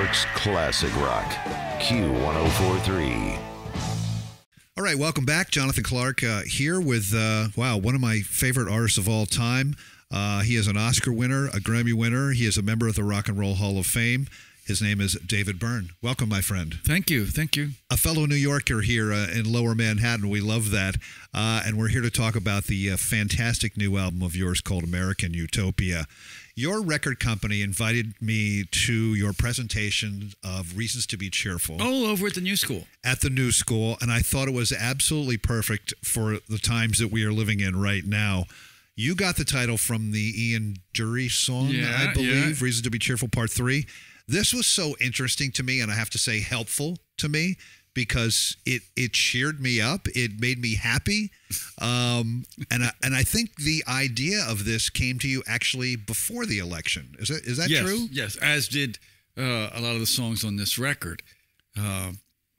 York's classic rock. Q1043. All right, welcome back. Jonathan Clark here with, one of my favorite artists of all time. He is an Oscar winner, a Grammy winner. He is a member of the Rock and Roll Hall of Fame. His name is David Byrne. Welcome, my friend. Thank you. Thank you. A fellow New Yorker here in Lower Manhattan. We love that. And we're here to talk about the fantastic new album of yours called American Utopia. Your record company invited me to your presentation of Reasons to Be Cheerful. Oh, over at the New School. At the New School. And I thought it was absolutely perfect for the times that we are living in right now. You got the title from the Ian Dury song, I believe, Reasons to Be Cheerful, Part 3. This was so interesting to me, and I have to say helpful to me, because it cheered me up. It made me happy. And I think the idea of this came to you actually before the election. Is that true? Yes, as did a lot of the songs on this record. At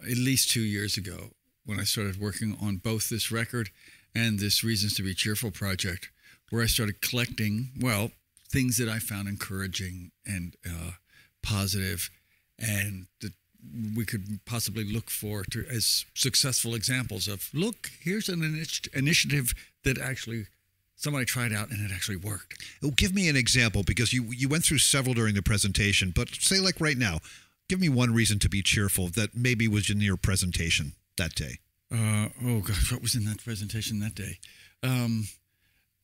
least 2 years ago, when I started working on both this record and this Reasons to Be Cheerful project, where I started collecting, things that I found encouraging and positive, and that we could possibly look for as successful examples of, look, here's an initiative that actually somebody tried out and it actually worked. Well, give me an example, because you went through several during the presentation, but say like right now, give me one reason to be cheerful that maybe was in your presentation that day. Oh gosh, what was in that presentation that day?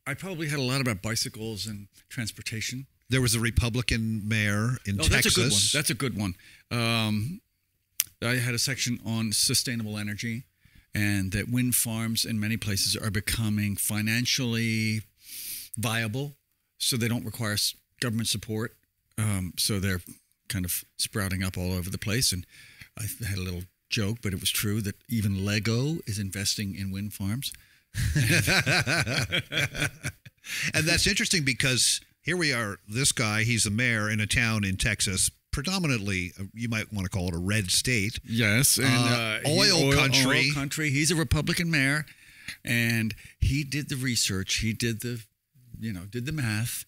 I probably had a lot about bicycles and transportation. There was a Republican mayor in Texas. That's a good one. I had a section on sustainable energy, and that wind farms in many places are becoming financially viable, so they don't require government support. So they're kind of sprouting up all over the place. And I had a little joke, but it was true, that even Lego is investing in wind farms. And that's interesting, because here we are, this guy, he's a mayor in a town in Texas, predominantly, you might want to call it a red state. Yes. And oil country. Oil country. He's a Republican mayor, and he did the research. He did the math,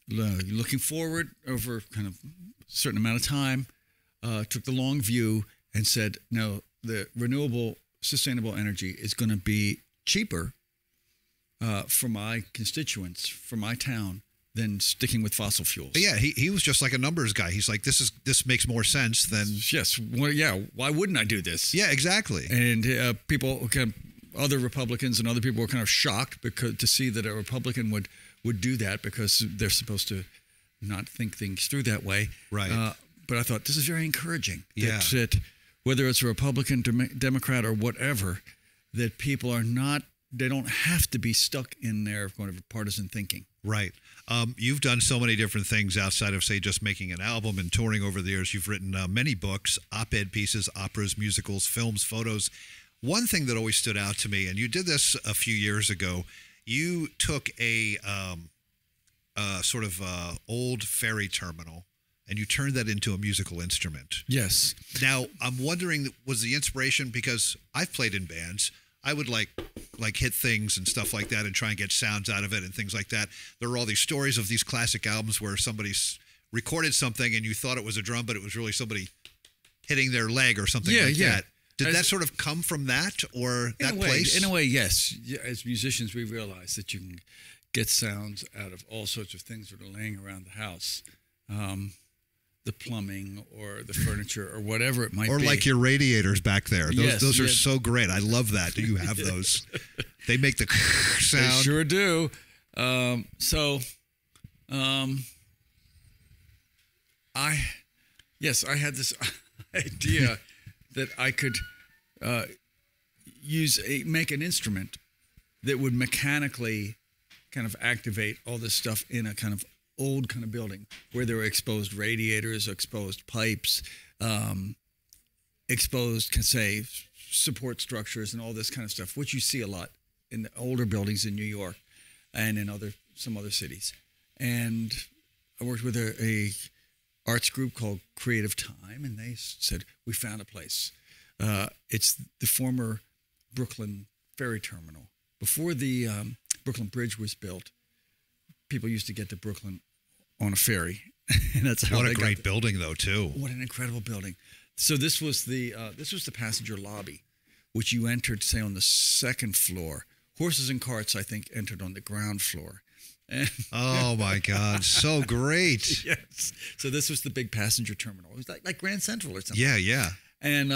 looking forward over kind of a certain amount of time, took the long view and said, no, the renewable, sustainable energy is going to be cheaper for my constituents, for my town, than sticking with fossil fuels. Yeah, he was just like a numbers guy. He's like, this makes more sense than... Yes, why wouldn't I do this? Yeah, exactly. And other Republicans and other people were kind of shocked to see that a Republican would do that, because they're supposed to not think things through that way. Right. But I thought, this is very encouraging. Yeah. That whether it's a Republican, Democrat, or whatever, that people are not, they don't have to be stuck in their kind of partisan thinking. Right. You've done so many different things outside of, say, just making an album and touring over the years. You've written many books, op-ed pieces, operas, musicals, films, photos. One thing that always stood out to me, and you did this a few years ago, you took a sort of old ferry terminal and you turned that into a musical instrument. Yes. Now, I'm wondering, was the inspiration, because I've played in bands, I would like hit things and stuff like that and try and get sounds out of it and things like that. There are all these stories of these classic albums where somebody's recorded something and you thought it was a drum, but it was really somebody hitting their leg or something that. Did that sort of come from that, or that place? In a way, yes. As musicians, we realize that you can get sounds out of all sorts of things that are laying around the house. The plumbing or the furniture or whatever it might be. Or like your radiators back there. Those are so great. I love that. Do you have those? They make the sound. They sure do. I had this idea that I could make an instrument that would mechanically kind of activate all this stuff in a kind of old kind of building where there were exposed radiators, exposed pipes, exposed, say, support structures and all this kind of stuff, which you see a lot in the older buildings in New York and in some other cities. And I worked with a arts group called Creative Time, and they said, we found a place. It's the former Brooklyn ferry terminal. Before the Brooklyn Bridge was built, people used to get to Brooklyn on a ferry, And that's how what a great building, though, too. What an incredible building. So this was the passenger lobby, which you entered, say, on the second floor. Horses and carts, I think, entered on the ground floor. And oh my God, so great! Yes. So this was the big passenger terminal. It was like Grand Central or something. Yeah, yeah. And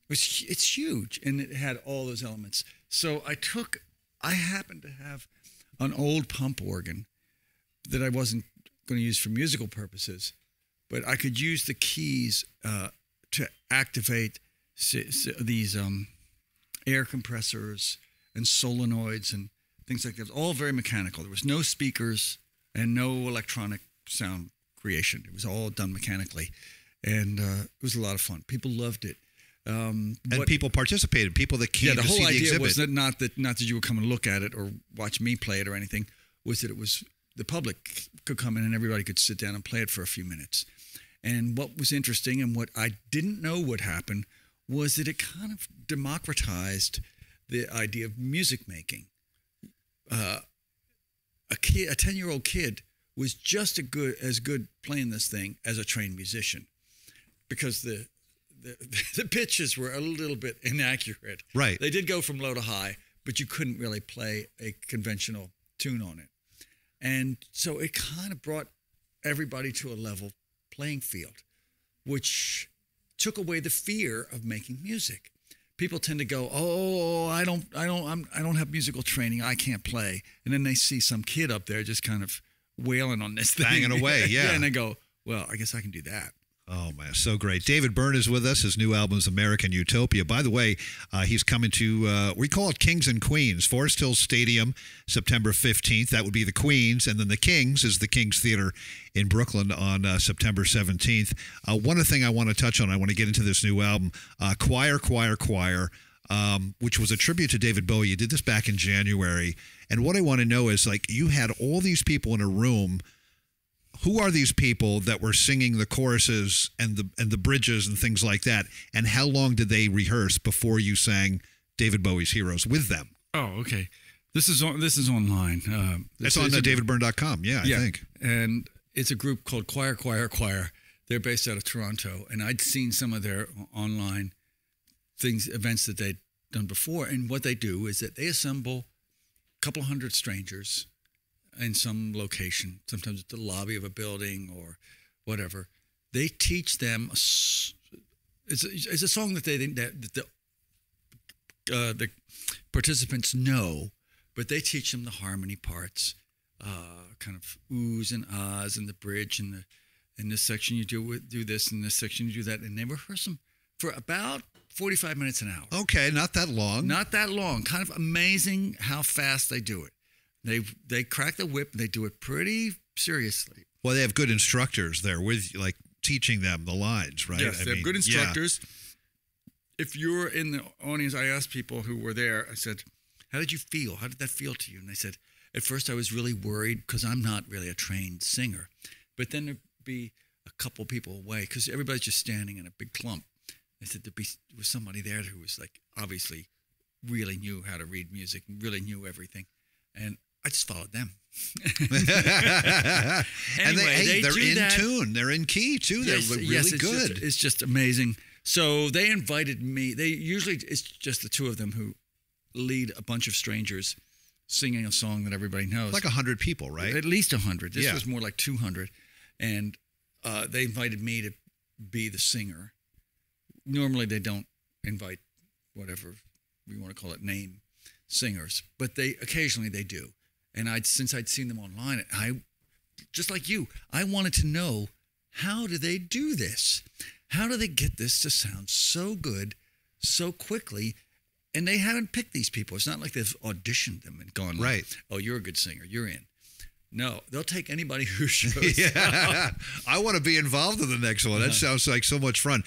it's huge, and it had all those elements. So I happened to have an old pump organ that I wasn't going to use for musical purposes, but I could use the keys to activate these air compressors and solenoids and things like that. All very mechanical. There was no speakers and no electronic sound creation. It was all done mechanically, and it was a lot of fun. People loved it. And people participated. People that came to see the exhibit. The whole idea was not that you would come and look at it or watch me play it or anything. Was that it was the public could come in and everybody could sit down and play it for a few minutes. And what was interesting and what I didn't know would happen was that it kind of democratized the idea of music making. A 10-year-old kid was just as good playing this thing as a trained musician, because the pitches were a little bit inaccurate. Right. They did go from low to high, but you couldn't really play a conventional tune on it. And so it kind of brought everybody to a level playing field, which took away the fear of making music. People tend to go, "Oh, I don't have musical training. I can't play." And then they see some kid up there just kind of wailing on this thing, banging away, yeah. And they go, "Well, I guess I can do that." Oh, man, so great. David Byrne is with us. His new album is American Utopia. By the way, he's coming to, we call it Kings and Queens, Forest Hills Stadium, September 15th. That would be the Queens. And then the Kings is the Kings Theater in Brooklyn on September 17th. One other thing I want to touch on, I want to get into this new album, Choir, which was a tribute to David Bowie. You did this back in January. And what I want to know is, like, you had all these people in a room. Who are these people that were singing the choruses and the bridges and things like that? And how long did they rehearse before you sang David Bowie's Heroes with them? Oh, okay. This is online. It's on davidbyrne.com. Yeah, I think. And it's a group called Choir. They're based out of Toronto, and I'd seen some of their online events that they'd done before. And what they do is that they assemble a couple hundred strangers in some location, sometimes at the lobby of a building or whatever. They teach them. It's a song that the participants know, but they teach them the harmony parts, kind of oohs and ahs, and the bridge, and in this section you do this, in this section you do that, and they rehearse them for about 45 minutes an hour. Okay, not that long. Not that long. Kind of amazing how fast they do it. They crack the whip. And they do it pretty seriously. Well, they have good instructors there with, like, teaching them the lines, right? Yes, they have good instructors. Yeah. If you're in the audience, I asked people who were there, I said, "How did you feel? How did that feel to you?" And they said, "At first I was really worried because I'm not really a trained singer. But then there'd be a couple people away because everybody's just standing in a big clump." They said there was somebody there who was, like, obviously really knew how to read music and really knew everything. And I just followed them. Anyway, they're in tune. They're in key, too. They're really good. It's just amazing. So they invited me. It's just the two of them who lead a bunch of strangers singing a song that everybody knows. Like 100 people, right? At least 100. This was more like 200. And they invited me to be the singer. Normally they don't invite whatever we want to call it, name singers, but occasionally they do. And since I'd seen them online, I, just like you, I wanted to know, how do they do this? How do they get this to sound so good so quickly? And they haven't picked these people. It's not like they've auditioned them and gone, right, "Oh, you're a good singer, you're in." No, they'll take anybody who shows up. I want to be involved in the next one. That sounds like so much fun.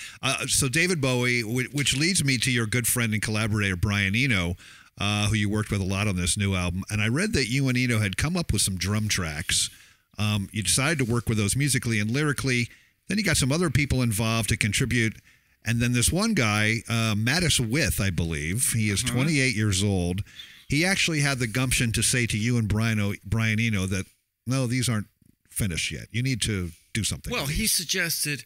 So David Bowie, which leads me to your good friend and collaborator, Brian Eno, who you worked with a lot on this new album. And I read that you and Eno had come up with some drum tracks. You decided to work with those musically and lyrically. Then you got some other people involved to contribute. And then this one guy, Mattis With, I believe, he is 28 years old. He actually had the gumption to say to you and Brian Eno that, no, these aren't finished yet. You need to do something. Well, he suggested,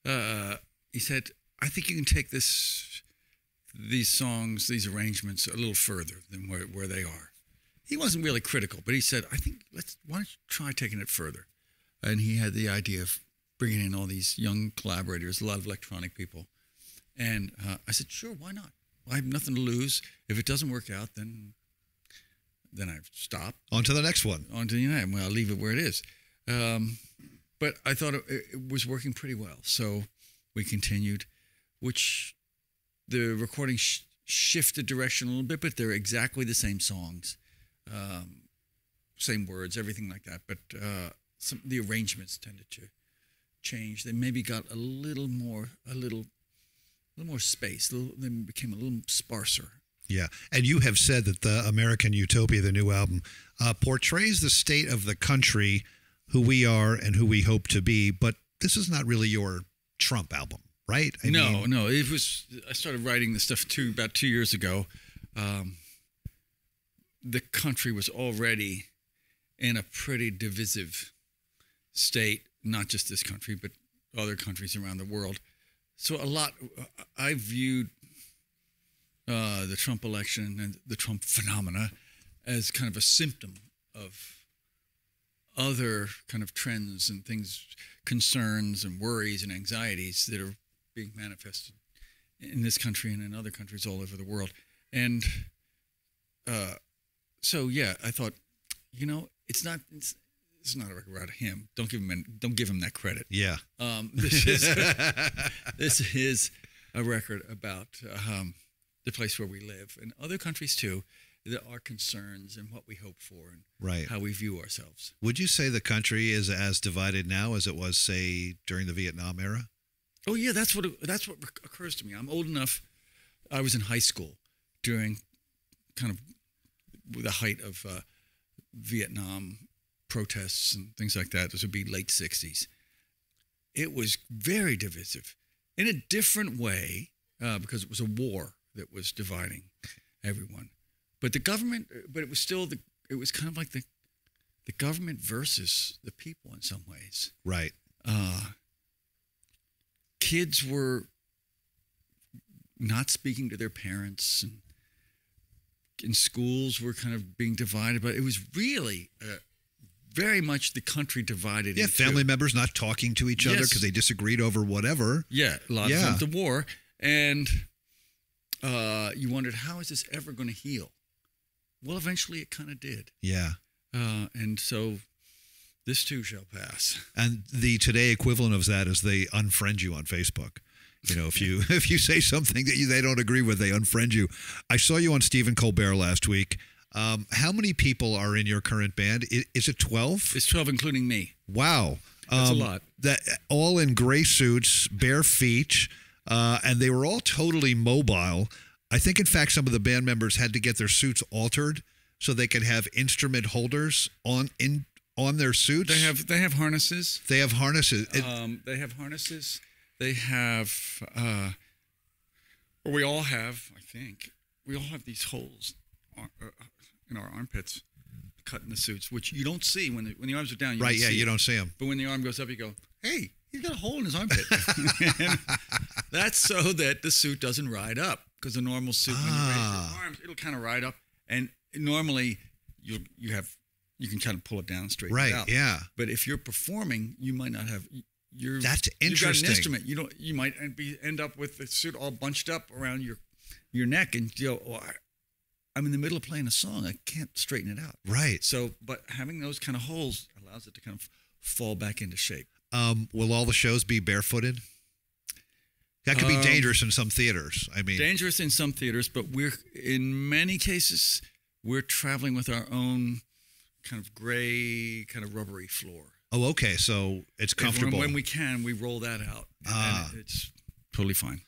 he said, I think you can take these songs, these arrangements a little further than where they are. He wasn't really critical, but he said, I think, why don't you try taking it further? And he had the idea of bringing in all these young collaborators, a lot of electronic people. And I said, sure, why not? I have nothing to lose. If it doesn't work out, then I've stopped. On to the next one. On to the next. Well, I'll leave it where it is. But I thought it was working pretty well. So we continued, which the recording shifted direction a little bit, but they're exactly the same songs, same words, everything like that. But the arrangements tended to change. They maybe got a little more space. They became a little sparser. Yeah, and you have said that the American Utopia, the new album, portrays the state of the country, who we are and who we hope to be. But this is not really your Trump album, right? No. It was. I started writing this stuff about 2 years ago. The country was already in a pretty divisive state, not just this country, but other countries around the world. So I viewed the Trump election and the Trump phenomena as kind of a symptom of other kind of trends and things, concerns and worries and anxieties that are being manifested in this country and in other countries all over the world. And so, yeah, I thought, it's not a record about him. Don't give him that credit. Yeah. This is a record about the place where we live and other countries too. Our concerns and what we hope for and how we view ourselves. Would you say the country is as divided now as it was, say, during the Vietnam era? Oh yeah, that's what occurs to me. I'm old enough. I was in high school during kind of the height of Vietnam protests and things like that. This would be late 60s. It was very divisive in a different way because it was a war that was dividing everyone. But the government, it was still it was kind of like the government versus the people in some ways. Right. Kids were not speaking to their parents, and schools were kind of being divided. But it was really very much the country divided. Yeah, family members not talking to each other because they disagreed over whatever. Yeah, a lot of times the war. And you wondered, how is this ever going to heal? Well, eventually it kind of did. Yeah. And so this too shall pass. And the today equivalent of that is they unfriend you on Facebook. If you say something that they don't agree with, they unfriend you. I saw you on Stephen Colbert last week. How many people are in your current band? Is it 12? It's 12, including me. Wow. That's a lot. That all in gray suits, bare feet, and they were all totally mobile. I think, in fact, some of the band members had to get their suits altered so they could have instrument holders on their suits. They have harnesses. They have harnesses. They have harnesses. They have, or we all have, I think, we all have these holes in our armpits cut in the suits, which you don't see when the arms are down. You don't see them. But when the arm goes up, you go, hey, he's got a hole in his armpit. That's so that the suit doesn't ride up. Because the normal suit, when you raise your arms, it'll kind of ride up, and normally you can kind of pull it down and straighten it out. Right. Yeah. But if you're performing, you might not have. That's interesting. You've got an instrument. You might end up with the suit all bunched up around your neck, and I'm in the middle of playing a song. I can't straighten it out. Right. So, but having those kind of holes allows it to kind of fall back into shape. Will all the shows be barefooted? That could be dangerous in some theaters. Dangerous in some theaters, but in many cases, we're traveling with our own kind of gray, kind of rubbery floor. Oh, okay. So it's comfortable. When we can, we roll that out. And it's totally fine.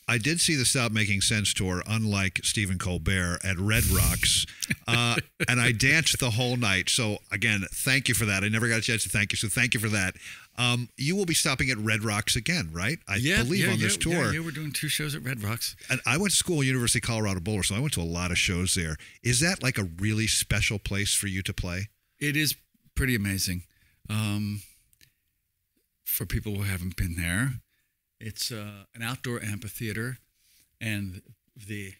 I did see the Stop Making Sense tour, unlike Stephen Colbert, at Red Rocks, and I danced the whole night. So, again, thank you for that. I never got a chance to thank you, so thank you for that. You will be stopping at Red Rocks again, right? I believe on this tour. Yeah, we're doing 2 shows at Red Rocks. And I went to school at University of Colorado Boulder, so I went to a lot of shows there. Is that like a really special place for you to play? It is pretty amazing. for people who haven't been there. It's an outdoor amphitheater, and the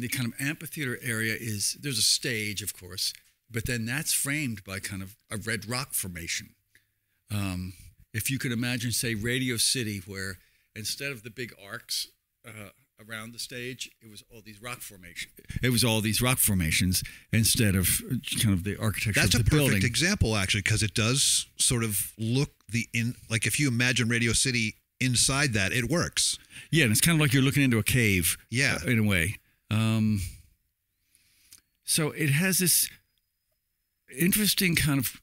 kind of amphitheater area is, there's a stage, of course, but then that's framed by kind of a red rock formation. If you could imagine, say, Radio City, where instead of the big arcs around the stage, it was all these rock formations. It was all these rock formations instead of kind of the architecture of the building. That's a perfect example, actually, because it does sort of look like if you imagine Radio City inside that, it works. Yeah, and it's kind of like you're looking into a cave. Yeah, in a way. So it has this interesting kind of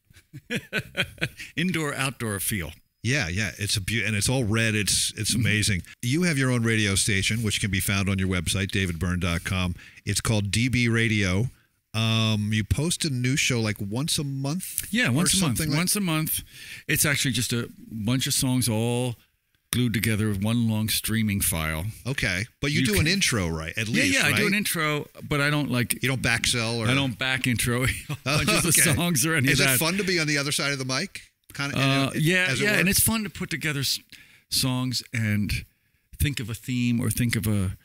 indoor-outdoor feel. Yeah, it's and it's all red. It's amazing. You have your own radio station, which can be found on your website, davidbyrne.com. It's called DB Radio. You post a new show like once a month? Yeah, once a month. Once a month. It's actually just a bunch of songs all glued together with one long streaming file. Okay, but you do an intro, right? At least, yeah, right? I do an intro, but I don't like. You don't back sell, or I don't back intro the songs or any of that. Is it fun to be on the other side of the mic? Yeah, and it's fun to put together songs and think of a theme or think of a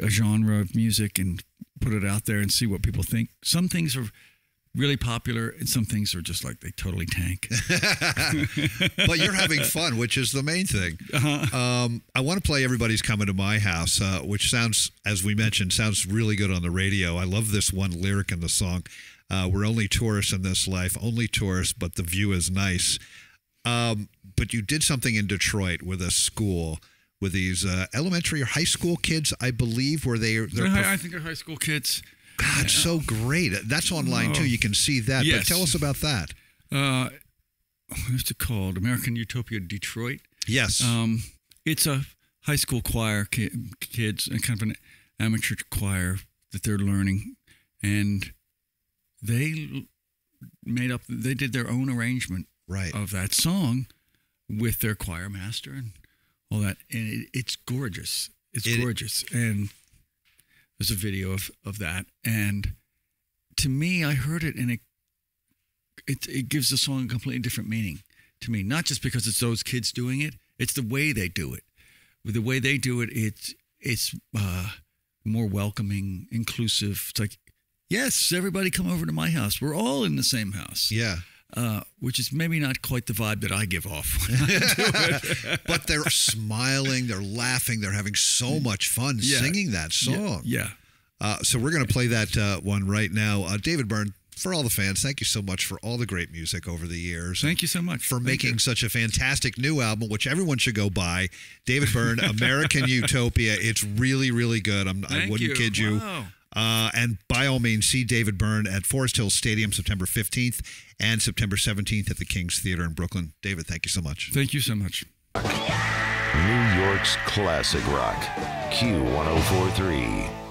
genre of music and put it out there and see what people think. Some things are really popular and some things are just like they totally tank. But you're having fun, which is the main thing. I want to play Everybody's Coming to My House, which sounds, as we mentioned, sounds really good on the radio. I love this one lyric in the song. We're only tourists in this life, only tourists, but the view is nice. But you did something in Detroit with a school, with these elementary or high school kids, I believe, where I think they're high school kids. God, so great. That's online, too. You can see that. Yes. But tell us about that. What's it called? American Utopia Detroit? Yes. It's a high school choir, kids, and kind of an amateur choir that they're learning. And they did their own arrangement of that song with their choir master and all that. And it's gorgeous. It's gorgeous. And there's a video of that. And to me, I heard it and it gives the song a completely different meaning to me. Not just because it's those kids doing it, it's the way they do it. With the way they do it, it's more welcoming, inclusive. It's like, yes, everybody come over to my house. We're all in the same house. Yeah. Which is maybe not quite the vibe that I give off when I do it. But they're smiling, they're laughing, they're having so much fun singing that song. Yeah. So we're going to play that one right now. David Byrne, for all the fans, thank you so much for all the great music over the years. Thank you so much. For making such a fantastic new album, which everyone should go buy. David Byrne, American Utopia. It's really, really good. I wouldn't kid you. Wow. And by all means, see David Byrne at Forest Hills Stadium September 15th and September 17th at the King's Theater in Brooklyn. David, thank you so much. Thank you so much. New York's classic rock, Q1043.